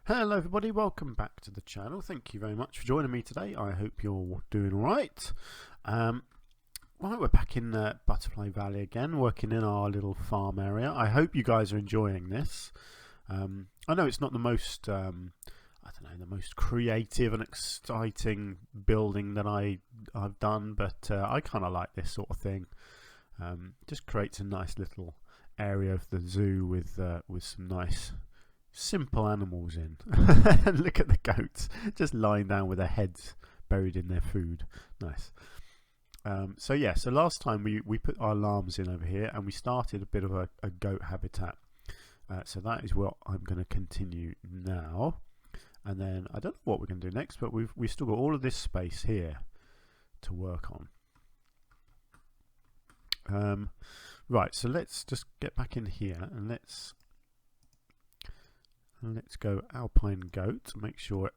Hello everybody, welcome back to the channel. Thank you very much for joining me today. I hope you're doing alright. Right, we're back in Butterfly Valley again, working in our little farm area. I hope you guys are enjoying this. I know it's not the most, I don't know, the most creative and exciting building that I've done, but I kind of like this sort of thing. Just creates a nice little area of the zoo with some nice simple animals in. Look at the goats just lying down with their heads buried in their food. Nice. So last time we put our llamas in over here and we started a bit of a goat habitat. So that is what I'm going to continue now, and then I don't know what we're going to do next, but we've still got all of this space here to work on. Right, so let's just get back in here and let's go alpine goat to make sure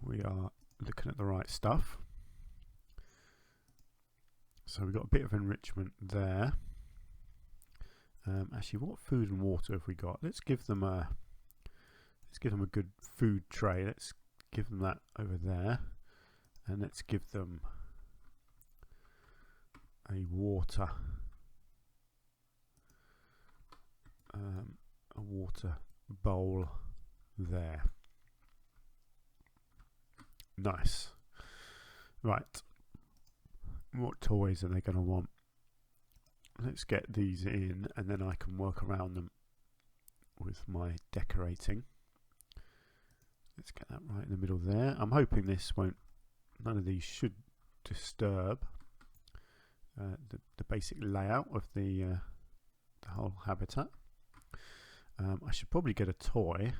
we are looking at the right stuff. So we've got a bit of enrichment there. Actually, what food and water have we got? Let's give them a good food tray. Let's give them that over there, and let's give them a water bowl there. Nice. Right, what toys are they going to want? Let's get these in and then I can work around them with my decorating. Let's get that right in the middle there. I'm hoping none of these should disturb the basic layout of the whole habitat. I should probably get a toy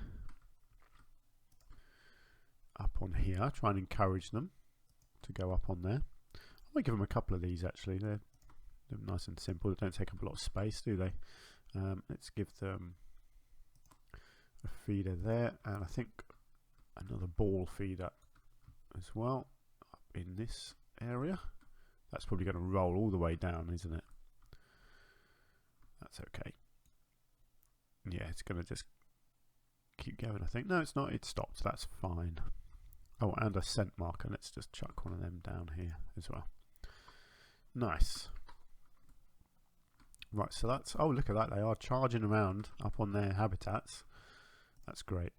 up on here, try and encourage them to go up on there. I might give them a couple of these actually. They're nice and simple. They don't take up a lot of space, do they? Let's give them a feeder there, and I think another ball feeder as well up in this area. That's probably going to roll all the way down, isn't it? That's okay. Yeah, it's going to just keep going, I think. No, it's not. It stopped. That's fine. Oh, and a scent marker. Let's just chuck one of them down here as well. Nice. Right, so that's... Oh, look at that. They are charging around up on their habitats. That's great.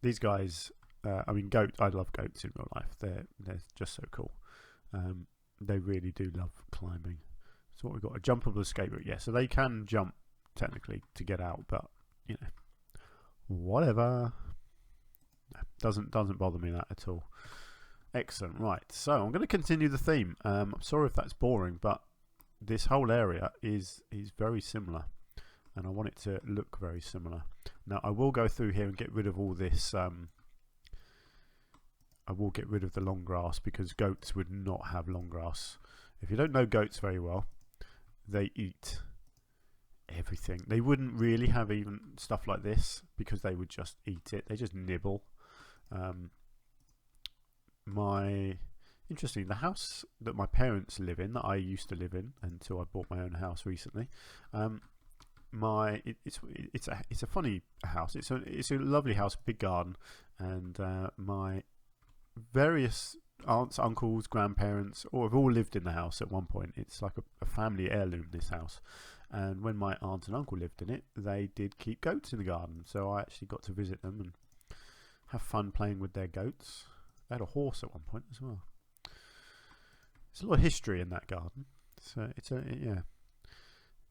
These guys... I mean, I love goats in real life. They're just so cool. They really do love climbing. So what we've got, a jumpable escape route. Yeah, so they can jump technically to get out, but you know, whatever. No, doesn't bother me that at all. Excellent. Right, so I'm going to continue the theme. I'm sorry if that's boring, but this whole area is very similar, and I want it to look very similar. Now I will go through here and get rid of all this. I will get rid of the long grass because goats would not have long grass. If you don't know goats very well, they eat everything. They wouldn't really have even stuff like this because they would just eat it. They just nibble. Interesting, the house that my parents live in, that I used to live in until I bought my own house recently, it's a funny house. It's a lovely house, big garden, and my various aunts, uncles, grandparents, or have all lived in the house at one point. It's like a family heirloom, this house. And when my aunt and uncle lived in it, they did keep goats in the garden. So I actually got to visit them and have fun playing with their goats. They had a horse at one point as well. There's a lot of history in that garden. So it's an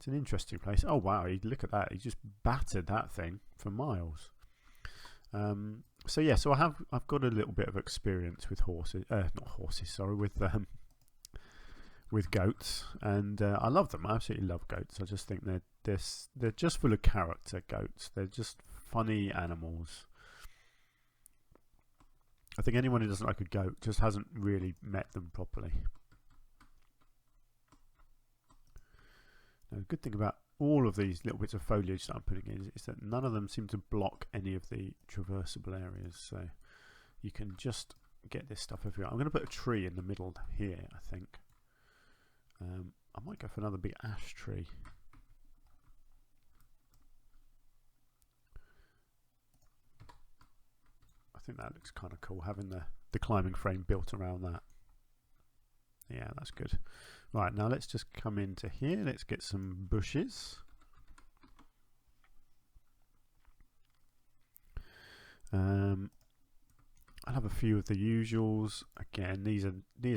interesting place. Oh wow, look at that. He just battered that thing for miles. So I've got a little bit of experience with with goats, and I love them. I absolutely love goats. I just think they're just full of character. Goats, they're just funny animals. I think anyone who doesn't like a goat just hasn't really met them properly. Now, the good thing about all of these little bits of foliage that I'm putting in is that none of them seem to block any of the traversable areas, so you can just get this stuff everywhere. I'm going to put a tree in the middle here, I think. I might go for another big ash tree. think that looks kind of cool, having the climbing frame built around that. Yeah, that's good. Right, now let's just come into here. Let's get some bushes. I'll have a few of the usuals. Again, these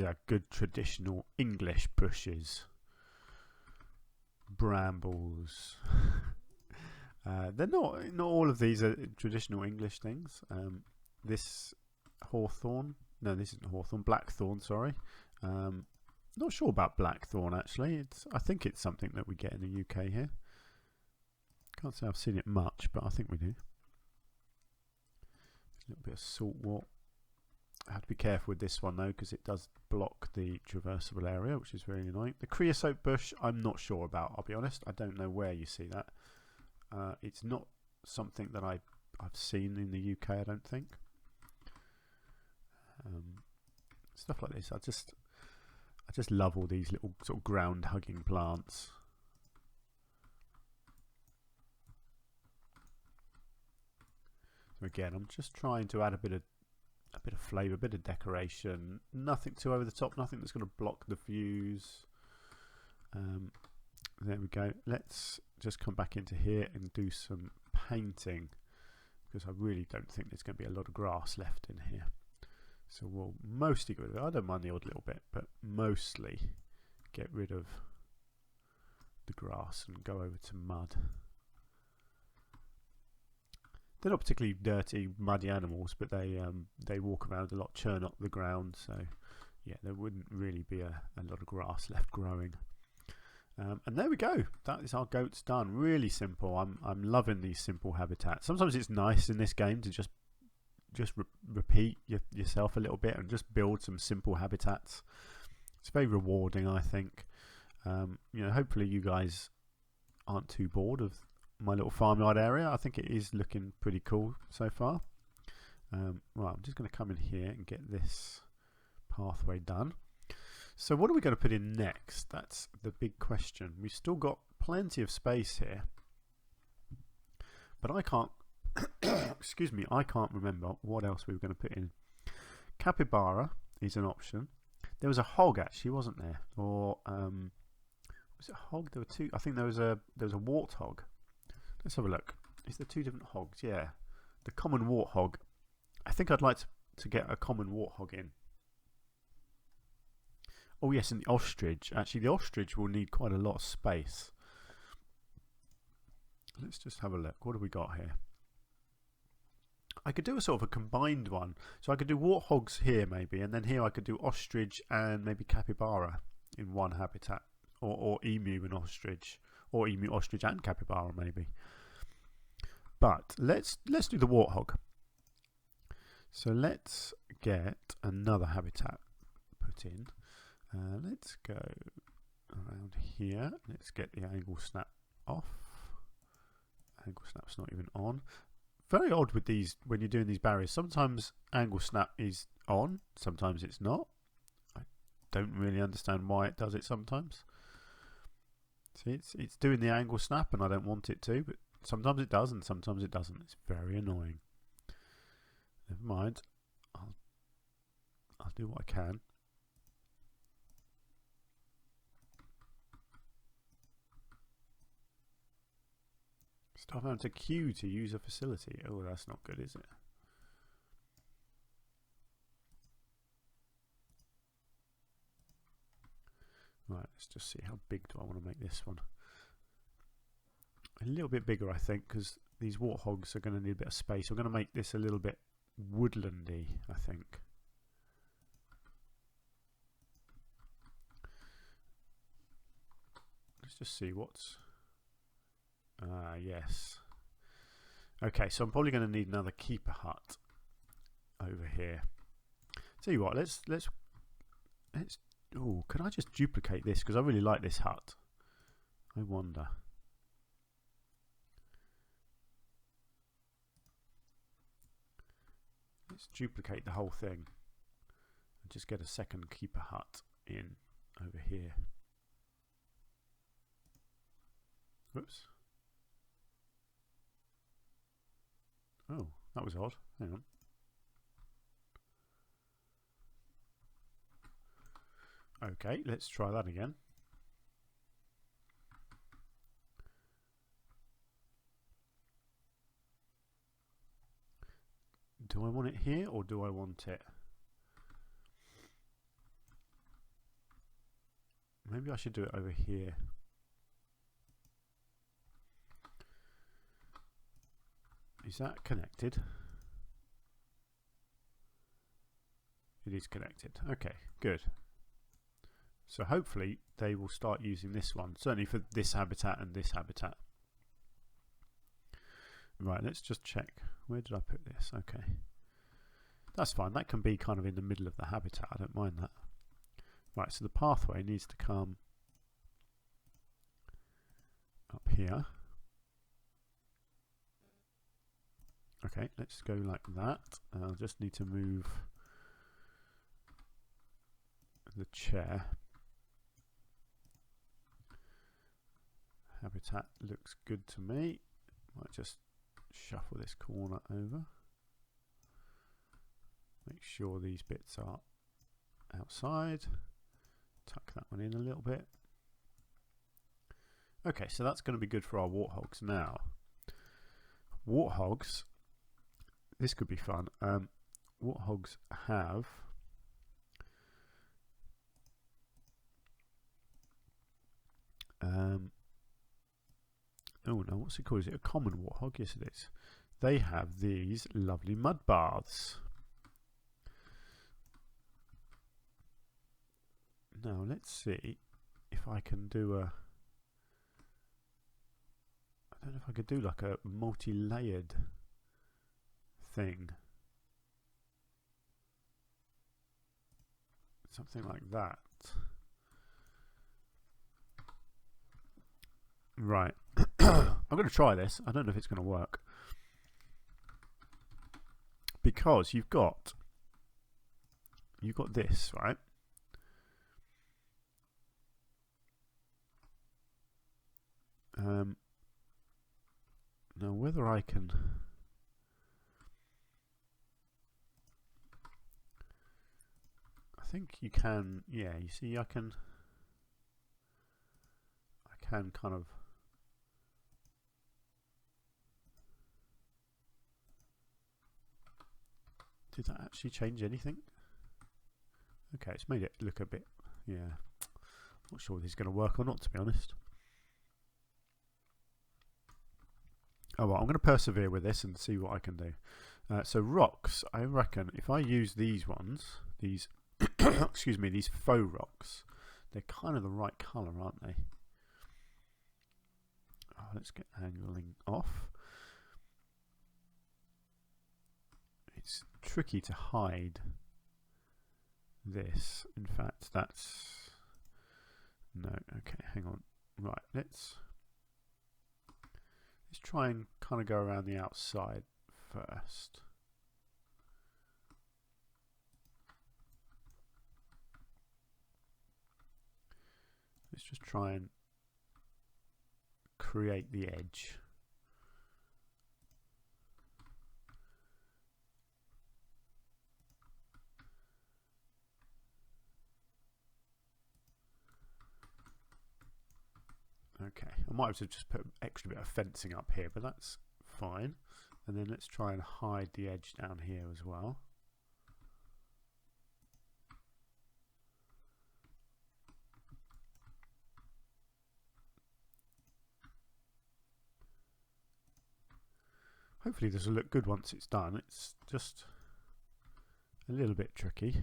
are good traditional English bushes. Brambles. They're not all of these are traditional English things. This hawthorn. No, this isn't hawthorn. Blackthorn. Sorry. Not sure about blackthorn actually. I think it's something that we get in the UK here. Can't say I've seen it much, but I think we do. A little bit of saltwort. I have to be careful with this one though, because it does block the traversable area, which is very annoying. The creosote bush, I'm not sure about. I'll be honest. I don't know where you see that. It's not something that I've seen in the UK. I don't think. Stuff like this. I just love all these little sort of ground hugging plants. So again, I'm just trying to add a bit of flavour, a bit of decoration. Nothing too over the top. Nothing that's going to block the views. There we go. Let's just come back into here and do some painting, because I really don't think there's going to be a lot of grass left in here. So we'll mostly get rid of it. I don't mind the odd little bit, but mostly get rid of the grass and go over to mud. They're not particularly dirty, muddy animals, but they walk around a lot, churn up the ground. So yeah, there wouldn't really be a lot of grass left growing. And there we go. That is our goats done. Really simple. I'm loving these simple habitats. Sometimes it's nice in this game to just repeat yourself a little bit and just build some simple habitats. It's very rewarding, I think. You know, hopefully you guys aren't too bored of my little farmyard area. I think it is looking pretty cool so far. Right, I'm just going to come in here and get this pathway done. So what are we going to put in next? That's the big question. We've still got plenty of space here, but I can't excuse me, I can't remember what else we were going to put in. Capybara is an option. There was a hog actually, wasn't there? Or was it a hog? There were two. I think there was a warthog. Let's have a look. Is there two different hogs? Yeah. The common warthog. I think I'd like to get a common warthog in. Oh yes, and the ostrich. Actually, the ostrich will need quite a lot of space. Let's just have a look. What have we got here? I could do a sort of a combined one. So I could do warthogs here maybe, and then here I could do ostrich and maybe capybara in one habitat. Or emu and ostrich. Or emu, ostrich and capybara maybe. But let's do the warthog. So let's get another habitat put in. Let's go around here. Let's get the angle snap off. Angle snap's not even on. Very odd with these when you're doing these barriers. Sometimes angle snap is on, sometimes it's not. I don't really understand why it does it sometimes. See, it's doing the angle snap and I don't want it to, but sometimes it does and sometimes it doesn't. It's very annoying. Never mind. I'll do what I can. Stop having to queue to use a facility. Oh, that's not good, is it? Right, let's just see how big do I want to make this one. A little bit bigger, I think, because these warthogs are going to need a bit of space. I'm going to make this a little bit woodlandy, I think. Let's just see what's... yes. Okay, so I'm probably going to need another keeper hut over here. Tell you what, let's. Oh, can I just duplicate this? Because I really like this hut. I wonder. Let's duplicate the whole thing and just get a second keeper hut in over here. Whoops. Oh, that was odd. Hang on. Okay, let's try that again. Do I want it here or do I want it? Maybe I should do it over here. Is that connected? It is connected. Okay, good. So hopefully they will start using this one, certainly for this habitat and this habitat. Right, let's just check. Where did I put this? Okay. That's fine. That can be kind of in the middle of the habitat. I don't mind that. Right, so the pathway needs to come up here. Okay, let's go like that. I'll just need to move the chair. Habitat looks good to me. Might just shuffle this corner over. Make sure these bits are outside. Tuck that one in a little bit. Okay, so that's going to be good for our warthogs now. Warthogs, this could be fun. Warthogs have oh no, what's it called? Is it a common warthog? Yes, it is. They have these lovely mud baths. Now let's see if I can do a. I don't know if I could do like a multi-layered thing. Something like that. Right. I'm going to try this. I don't know if it's going to work. Because you've got this, right? Now whether I can I think you can, yeah, you see I can kind of did that actually change anything? Okay, it's made it look a bit, yeah, not sure if this is going to work or not, to be honest. Oh well, I'm going to persevere with this and see what I can do. So rocks, I reckon if I use these ones, these excuse me, these faux rocks, they're kind of the right colour, aren't they? Oh, let's get angling off. It's tricky to hide this. In fact, that's no. Okay, hang on. Right, let's try and kind of go around the outside first. Let's just try and create the edge. Okay, I might have to just put an extra bit of fencing up here, but that's fine. And then let's try and hide the edge down here as well. Hopefully this will look good once it's done. It's just a little bit tricky.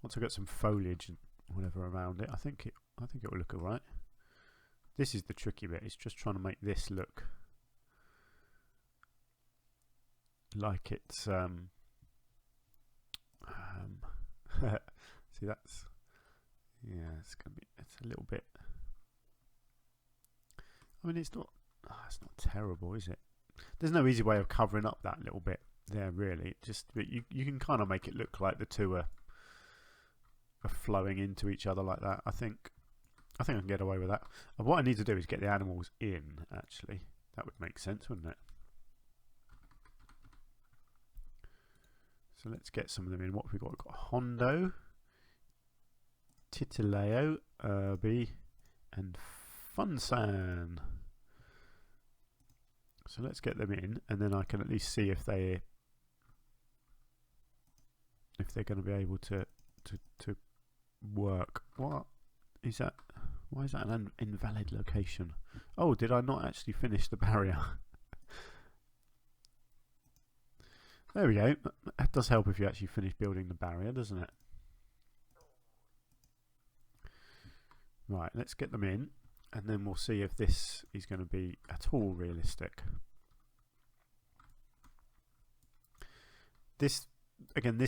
Once I get some foliage and whatever around it, I think it will look alright. This is the tricky bit. It's just trying to make this look like it's see, that's, yeah, it's a little bit, I mean, it's not terrible, is it? There's no easy way of covering up that little bit there, really. You can kind of make it look like the two are flowing into each other like that. I think I can get away with that. And what I need to do is get the animals in, actually. That would make sense, wouldn't it? So let's get some of them in. What have we got? We've got Hondo, Titileo, Irby, and Funsan. So let's get them in, and then I can at least see if they're going to be able to work. What is that? Why is that an invalid location? Oh, did I not actually finish the barrier? There we go. That does help if you actually finish building the barrier, doesn't it? Right, let's get them in, and then we'll see if this is going to be at all realistic. This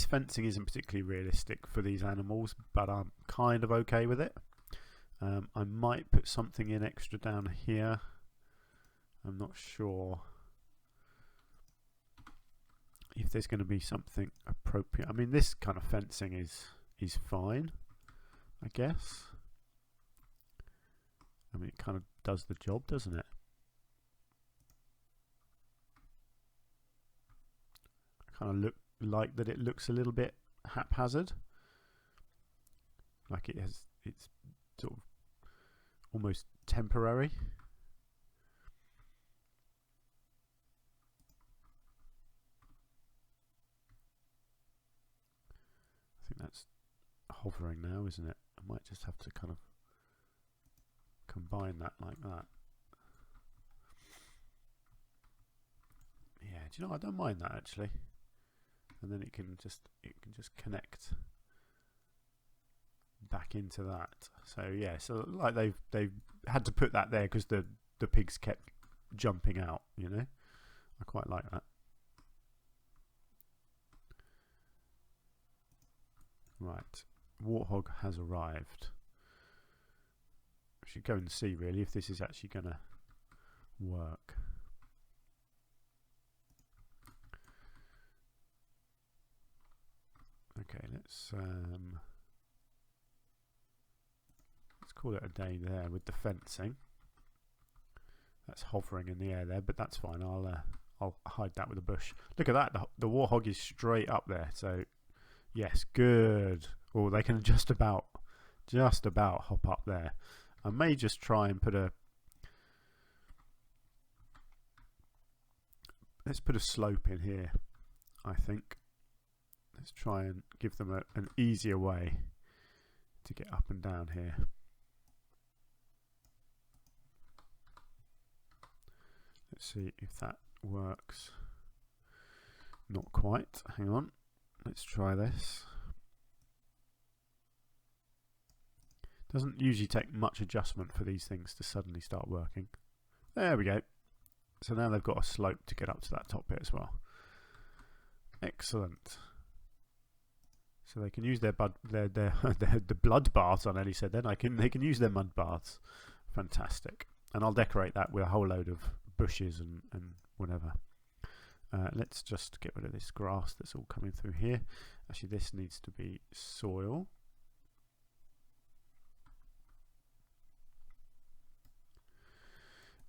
fencing isn't particularly realistic for these animals, but I'm kind of okay with it. I might put something in extra down here. I'm not sure if there's going to be something appropriate. I mean, this kind of fencing is fine, I guess. I mean, it kind of does the job, doesn't it? I kind of like that it looks a little bit haphazard, like it's sort of almost temporary. I think that's hovering now, isn't it? I might just have to kind of combine that like that. Yeah, do you know, I don't mind that actually. And then it can just connect back into that. So yeah, so like they've had to put that there because the pigs kept jumping out, you know. I quite like that. Right, Warthog has arrived. We should go and see really if this is actually going to work. Okay, let's call it a day there with the fencing. That's hovering in the air there, but that's fine. I'll hide that with a bush. Look at that. The Warthog is straight up there. So yes, good. Oh, they can just about hop up there. I may just try and let's put a slope in here, I think. Let's try and give them an easier way to get up and down here. Let's see if that works. Not quite. Hang on. Let's try this. Doesn't usually take much adjustment for these things to suddenly start working. There we go. So now they've got a slope to get up to that top bit as well. Excellent. So they can use their the blood baths. I nearly said then. They can use their mud baths. Fantastic. And I'll decorate that with a whole load of bushes and whatever. Let's just get rid of this grass that's all coming through here. Actually, this needs to be soil.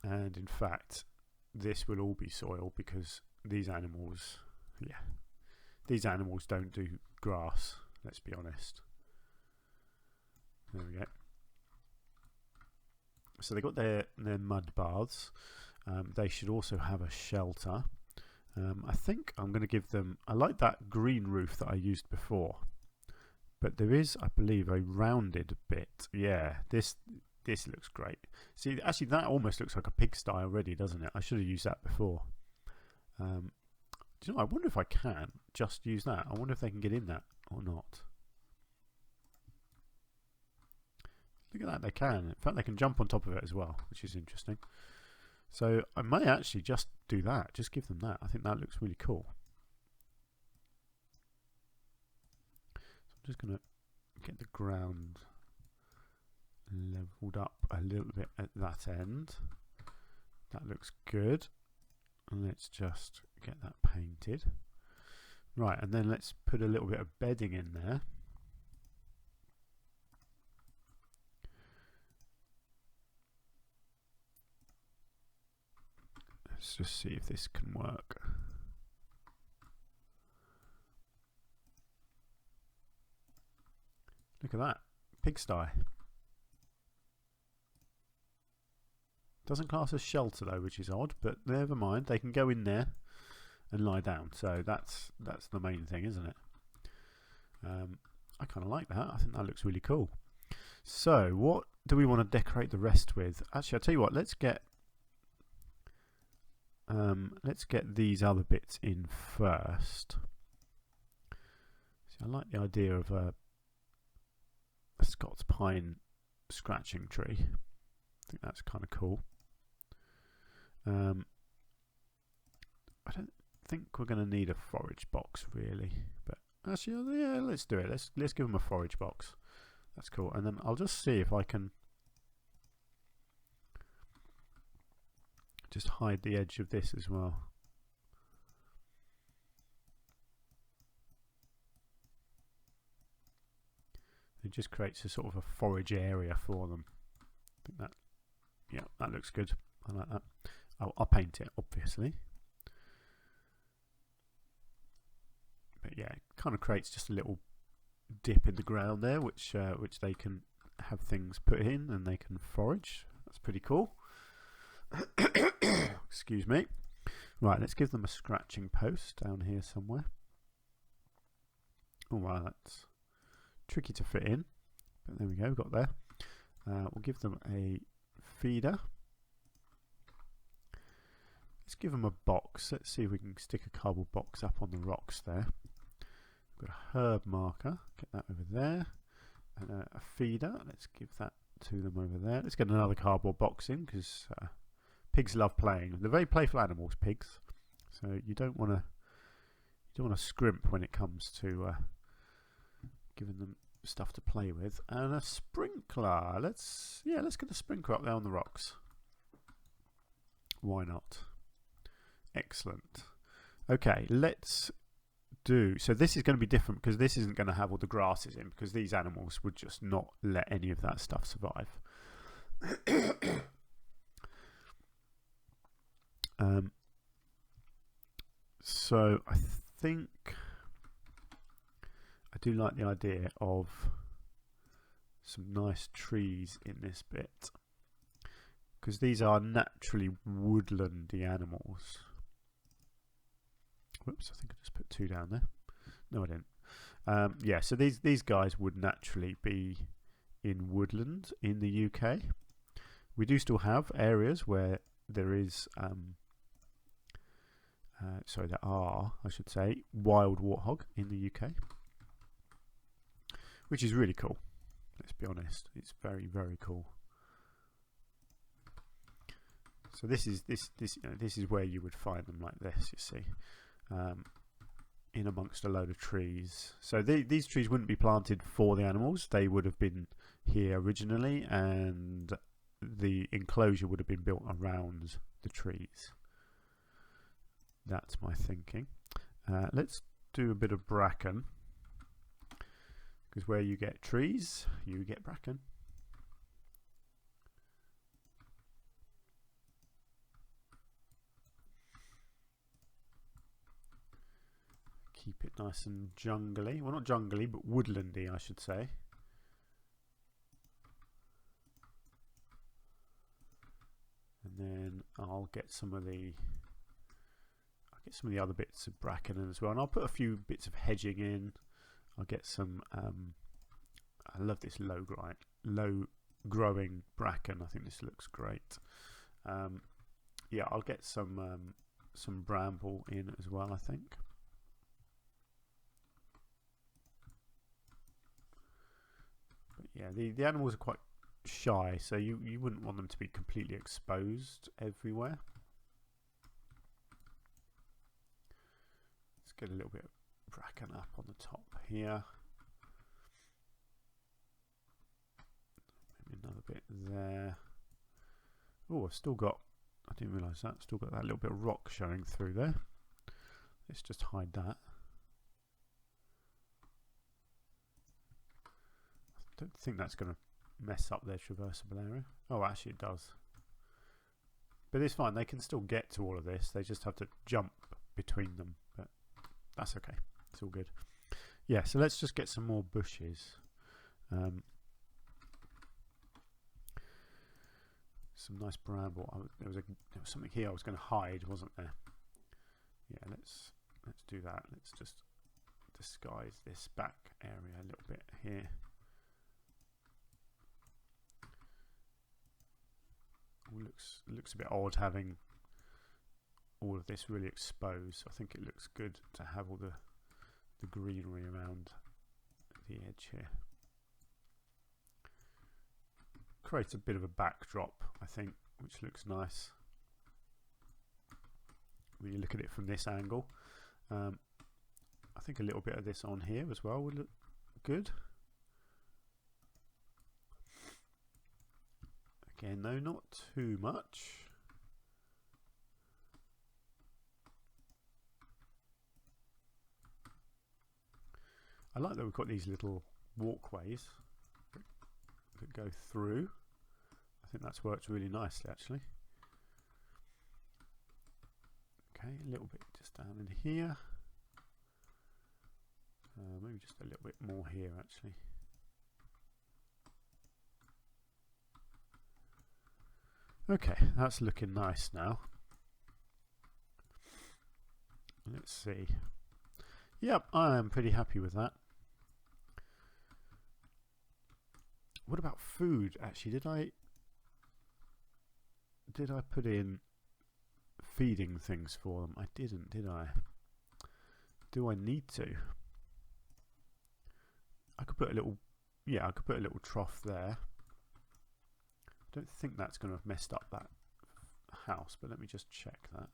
And in fact, this will all be soil because these animals, these animals don't do grass, let's be honest. There we go. So they got their mud baths. They should also have a shelter. I think I'm going to give them, I like that green roof that I used before, but there is, I believe, a rounded bit. Yeah, this looks great. See, actually that almost looks like a pigsty already, doesn't it? I should have used that before. Do you know, I wonder if I can just use that. I wonder if they can get in that or not. Look at that, they can. In fact, they can jump on top of it as well, which is interesting. So I may actually just do that, just give them that. I think that looks really cool. So I'm just going to get the ground leveled up a little bit at that end. That looks good. And let's just get that painted. Right, and then let's put a little bit of bedding in there. Let's just see if this can work. Look at that. Pigsty. Doesn't class as shelter though, which is odd, but never mind. They can go in there and lie down. So that's the main thing, isn't it? I kind of like that. I think that looks really cool. So what do we want to decorate the rest with? Actually, I'll tell you what. Let's get these other bits in first. See, I like the idea of a Scots pine scratching tree. I think that's kind of cool. I don't think we're going to need a forage box really, but actually, yeah, let's do it. Let's give them a forage box. That's cool. And then I'll just see if I can just hide the edge of this as well. It just creates a sort of a forage area for them. I think that, yeah, that looks good. I like that. I'll paint it, obviously. But yeah, it kind of creates just a little dip in the ground there, which they can have things put in and they can forage. That's pretty cool. Excuse me. Right, let's give them a scratching post down here somewhere. Oh wow, that's tricky to fit in, but there we go, got there. We'll give them a feeder. Let's give them a box. Let's see if we can stick a cardboard box up on the rocks there. We've got a herb marker, get that over there, and a feeder. Let's give that to them over there. Let's get another cardboard box in because pigs love playing. They're very playful animals, pigs. So you don't want to scrimp when it comes to giving them stuff to play with. And a sprinkler. Let's get a sprinkler up there on the rocks. Why not? Excellent. Okay, let's do. So this is going to be different because this isn't going to have all the grasses in because these animals would just not let any of that stuff survive. So I think I do like the idea of some nice trees in this bit because these are naturally woodlandy animals. Whoops, I think I just put 2 down there. No, I didn't. Yeah, so these guys would naturally be in woodland in the UK. We do still have areas where there is there are, I should say, wild warthog in the UK, which is really cool. Let's be honest, it's very, very cool. So this is where you would find them like this. You see, in amongst a load of trees. So these trees wouldn't be planted for the animals. They would have been here originally, and the enclosure would have been built around the trees. That's my thinking. Let's do a bit of bracken, because where you get trees, you get bracken. Keep it nice and jungly. Well, not jungly, but woodlandy, I should say. And then I'll get some of the other bits of bracken in as well, and I'll put a few bits of hedging in. I'll get some. I love this low growing bracken. I think this looks great. Yeah, I'll get some bramble in as well, I think. But yeah, the animals are quite shy, so you wouldn't want them to be completely exposed everywhere. Let's get a little bit of bracken up on the top here. Maybe another bit there. Oh, I've still got, I didn't realise that, still got that little bit of rock showing through there. Let's just hide that. I don't think that's going to mess up their traversable area. Oh, actually it does. But it's fine, they can still get to all of this. They just have to jump between them. But that's okay, it's all good. Yeah, so let's just get some more bushes. Some nice bramble. There was something here I was going to hide, wasn't there? Yeah, let's do that. Let's just disguise this back area a little bit here. Looks a bit odd having all of this really exposed. I think it looks good to have all the greenery around the edge here. Creates a bit of a backdrop, I think, which looks nice when you look at it from this angle. I think a little bit of this on here as well would look good. Again, though, not too much. I like that we've got these little walkways that go through. I think that's worked really nicely, actually. Okay, a little bit just down in here. Maybe just a little bit more here, actually. Okay, that's looking nice now. Let's see. Yep, I am pretty happy with that. What about food? Actually, did I put in feeding things for them? I didn't, did I? Do I need to? I could put a little, yeah, I could put a little trough there. I don't think that's going to have messed up that house, but let me just check that.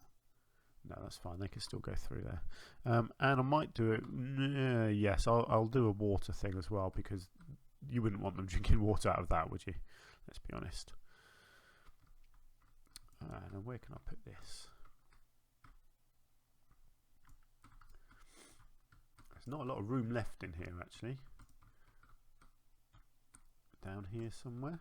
No, that's fine. They can still go through there. And I might do it. Yes, I'll do a water thing as well, because you wouldn't want them drinking water out of that, would you? Let's be honest. Now, where can I put this? There's not a lot of room left in here, actually. Down here somewhere.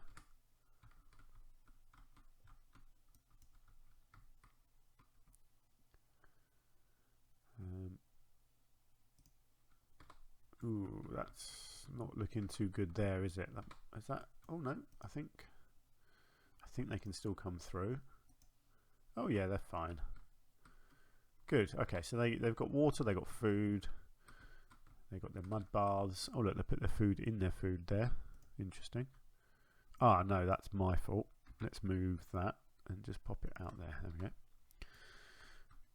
Ooh, that's not looking too good there, is it? Is that? Oh no, I think they can still come through. Oh yeah, they're fine. Good. Okay, so they've got water, they've got food, they've got their mud baths. Oh look, they put their food in their food there. Interesting. Ah no, that's my fault. Let's move that and just pop it out there. There we go.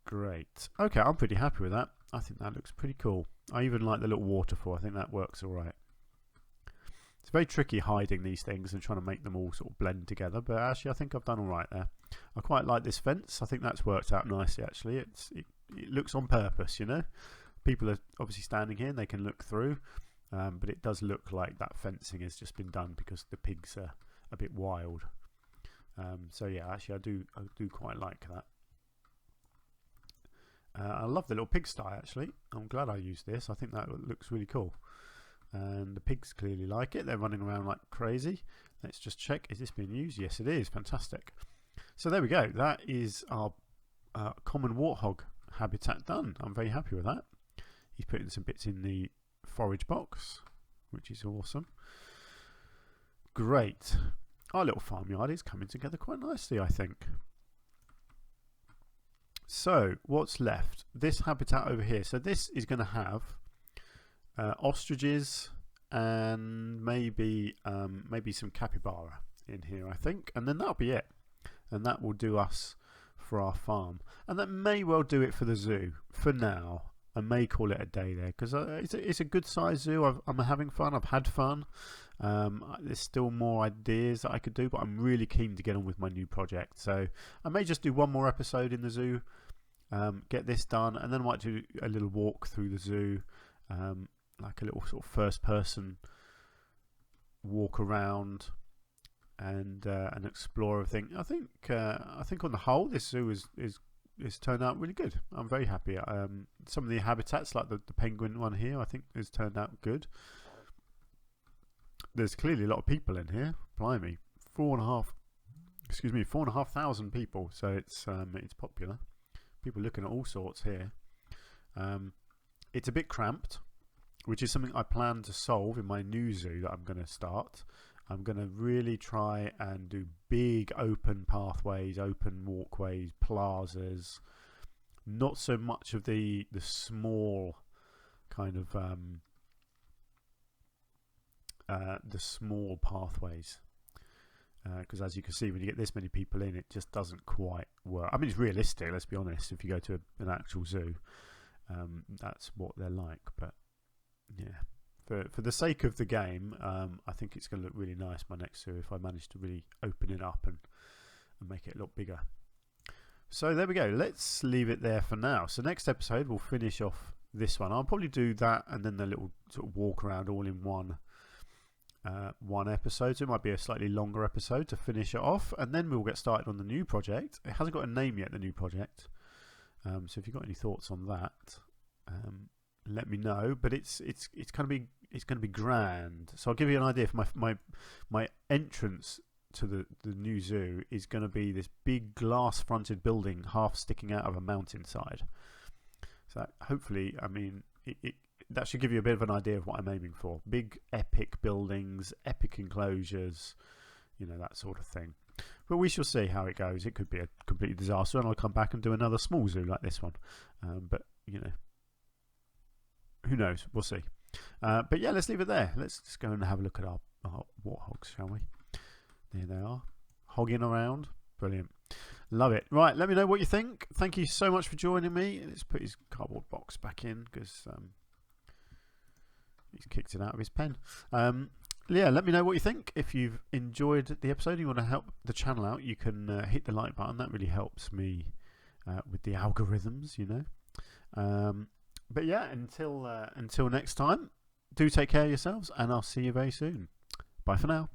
Great. Okay, I'm pretty happy with that. I think that looks pretty cool. I even like the little waterfall. I think that works all right. It's very tricky hiding these things and trying to make them all sort of blend together, but actually I think I've done all right there. I quite like this fence. I think that's worked out nicely, actually. It looks on purpose, you know. People are obviously standing here and they can look through, but it does look like that fencing has just been done because the pigs are a bit wild. So yeah, actually I do quite like that. I love the little pigsty, actually. I'm glad I used this. I think that looks really cool. And the pigs clearly like it. They're running around like crazy. Let's just check. Is this being used? Yes, it is. Fantastic. So there we go. That is our common warthog habitat done. I'm very happy with that. He's putting some bits in the forage box, which is awesome. Great. Our little farmyard is coming together quite nicely, I think. So what's left? This habitat over here. So this is going to have ostriches and maybe some capybara in here, I think, and then that'll be it. And that will do us for our farm, and that may well do it for the zoo for now. I may call it a day there because it's a good size zoo. I'm having fun. I've had fun. There's still more ideas that I could do, but I'm really keen to get on with my new project. So I may just do one more episode in the zoo, get this done, and then I might do a little walk through the zoo, like a little sort of first-person walk around and explore everything. I think on the whole, this zoo is turned out really good. I'm very happy. Some of the habitats, like the penguin one here, I think has turned out good. There's clearly a lot of people in here. Blimey, 4,500 people. So it's popular. People looking at all sorts here. It's a bit cramped. which is something I plan to solve in my new zoo that I'm going to start. I'm going to really try and do big open pathways, open walkways, plazas. Not so much of the small kind of the small pathways, because as you can see, when you get this many people in, it just doesn't quite work. I mean, it's realistic, let's be honest. If you go to an actual zoo, that's what they're like. But yeah, for the sake of the game, I think it's going to look really nice, my next zoo, if I manage to really open it up and make it look bigger. So there we go. Let's leave it there for now. So next episode, we'll finish off this one. I'll probably do that and then the little sort of walk around all in one episode. So it might be a slightly longer episode to finish it off, and then we'll get started on the new project. It hasn't got a name yet, the new project. So if you've got any thoughts on that, let me know. But it's going to be grand. So I'll give you an idea. For my entrance to the new zoo is going to be this big glass fronted building half sticking out of a mountainside. So hopefully, I mean, that should give you a bit of an idea of what I'm aiming for. Big epic buildings, epic enclosures, that sort of thing. But we shall see how it goes. It could be a complete disaster and I'll come back and do another small zoo like this one. But who knows, we'll see. But yeah, let's leave it there. Let's just go and have a look at our warthogs, shall we? There they are, hogging around. Brilliant. Love it. Right, let me know what you think. Thank you so much for joining me. Let's put his cardboard box back in because he's kicked it out of his pen. Yeah, let me know what you think. If you've enjoyed the episode and you want to help the channel out, you can hit the like button. That really helps me with the algorithms, But yeah, until next time, do take care of yourselves and I'll see you very soon. Bye for now.